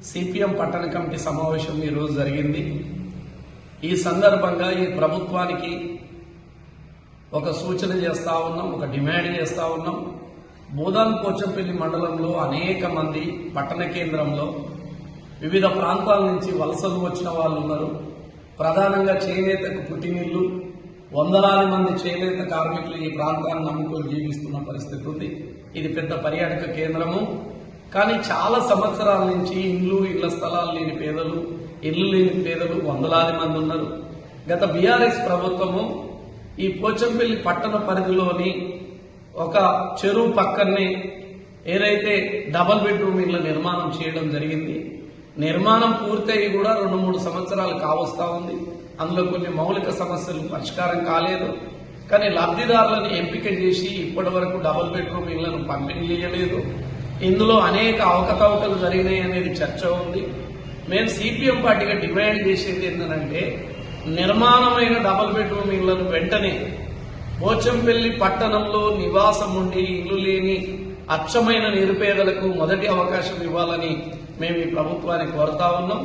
CPM పట్టణ committee సమావేశం ఈరోజు జరిగింది. ఈ సందర్భంగా ఈ ప్రభుత్వానికి ఒక సూచన చేస్తా ఉన్నాం, ఒక డిమాండ్ చేస్తా ఉన్నాం. బోధాన్ పోచంపల్లి మండలంలో అనేక మంది పట్టణ కేంద్రంలో వివిధ ప్రాంతాల నుంచి వలసలు వచ్చిన వాళ్ళు ఉన్నారు. ప్రధానంగా చేనేతకు పుట్టినిల్లు, వందలాది మంది చేనేత కార్మికులు ఈ ప్రాంతాన్ని నమ్ముకొని జీవిస్తున్న పరిస్థితి ఉంది. ఇది పెద్ద పర్యాటక కేంద్రము. కానీ చాలా సంవత్సరాల నుంచి ఇళ్ల స్థలాలు లేని పేదలు, ఇళ్లు లేని పేదలు వందలాది మంది ఉన్నారు. గత బీఆర్ఎస్ ప్రభుత్వము ఈ పోచంపల్లి పట్టణ పరిధిలోని ఒక చెరువు పక్కనే ఏదైతే డబల్ బెడ్రూమ్ ఇళ్ల నిర్మాణం చేయడం జరిగింది. నిర్మాణం పూర్తయి కూడా 2-3 సంవత్సరాలు కావస్తా ఉంది. అందులో కొన్ని మౌలిక సమస్యలు పరిష్కారం కాలేదు. కానీ లబ్ధిదారులను ఎంపిక చేసి ఇప్పటి వరకు డబుల్ బెడ్రూమ్ ఇళ్లను పంపిణీ చేయలేదు. ఇందులో అనేక అవకతవకలు జరిగినాయి అనేది చర్చ ఉంది. మేము సిపిఎం పార్టీగా డిమాండ్ చేసేది ఏంటంటే, నిర్మాణమైన డబుల్ బెడ్రూమ్ ఇళ్లను వెంటనే పోచంపల్లి పట్టణంలో నివాసం ఉండి ఇల్లు లేని అచ్చమైన నిరుపేదలకు మొదటి అవకాశం ఇవ్వాలని మేము ఈ ప్రభుత్వాన్ని కోరుతా ఉన్నాం.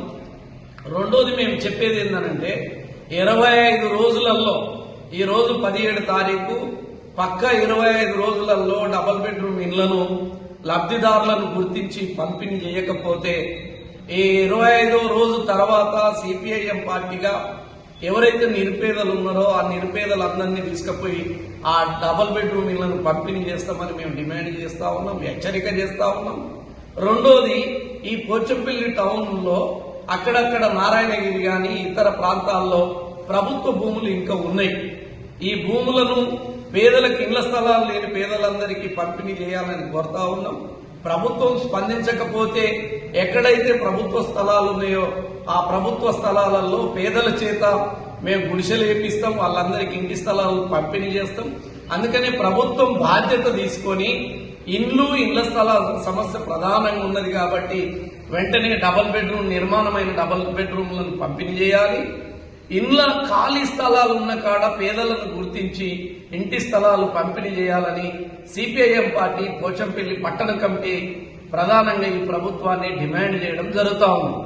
రెండోది మేము చెప్పేది ఏంటంటే, 25 రోజులలో, ఈ రోజు 17 తారీఖు, పక్క 25 రోజులలో డబుల్ బెడ్రూమ్ ఇళ్లను లబ్ధిదారులను గుర్తించి పంపిణీ చేయకపోతే ఈ 25వ రోజు తర్వాత సిపిఐఎం పార్టీగా ఎవరైతే నిరుపేదలు ఉన్నారో ఆ నిరుపేదలందరినీ తీసుకుపోయి ఆ డబుల్ బెడ్రూమ్ ఇళ్లను పంపిణీ చేస్తామని మేము డిమాండ్ చేస్తా ఉన్నాం, హెచ్చరిక చేస్తా ఉన్నాం. రెండోది, ఈ పోచంపల్లి టౌన్ లో అక్కడక్కడ నారాయణగిరి గాని ఇతర ప్రాంతాల్లో ప్రభుత్వ భూములు ఇంకా ఉన్నాయి. ఈ భూములను పేదలకు ఇళ్ల స్థలాలు లేని పేదలందరికీ పంపిణీ చేయాలని కోరుతా ఉన్నాం. ప్రభుత్వం స్పందించకపోతే ఎక్కడైతే ప్రభుత్వ స్థలాలు ఉన్నాయో ఆ ప్రభుత్వ స్థలాలలో పేదల చేత మేము గుడిసెలు వేపిస్తాం, వాళ్ళందరికీ ఇంటి స్థలాలు పంపిణీ చేస్తాం. అందుకనే ప్రభుత్వం బాధ్యత తీసుకొని ఇళ్ల స్థలాల సమస్య ప్రధానంగా ఉన్నది కాబట్టి వెంటనే డబుల్ బెడ్రూమ్ నిర్మాణమైన డబుల్ బెడ్రూమ్లను పంపిణీ చేయాలి. ఇండ్ల ఖాళీ స్థలాలు ఉన్న కాడ పేదలను గుర్తించి ఇంటి స్థలాలు పంపిణీ చేయాలని సిపిఐఎం పార్టీ పోచంపల్లి పట్టణ కమిటీ ప్రధానంగా ఈ ప్రభుత్వాన్ని డిమాండ్ చేయడం జరుగుతా ఉంది.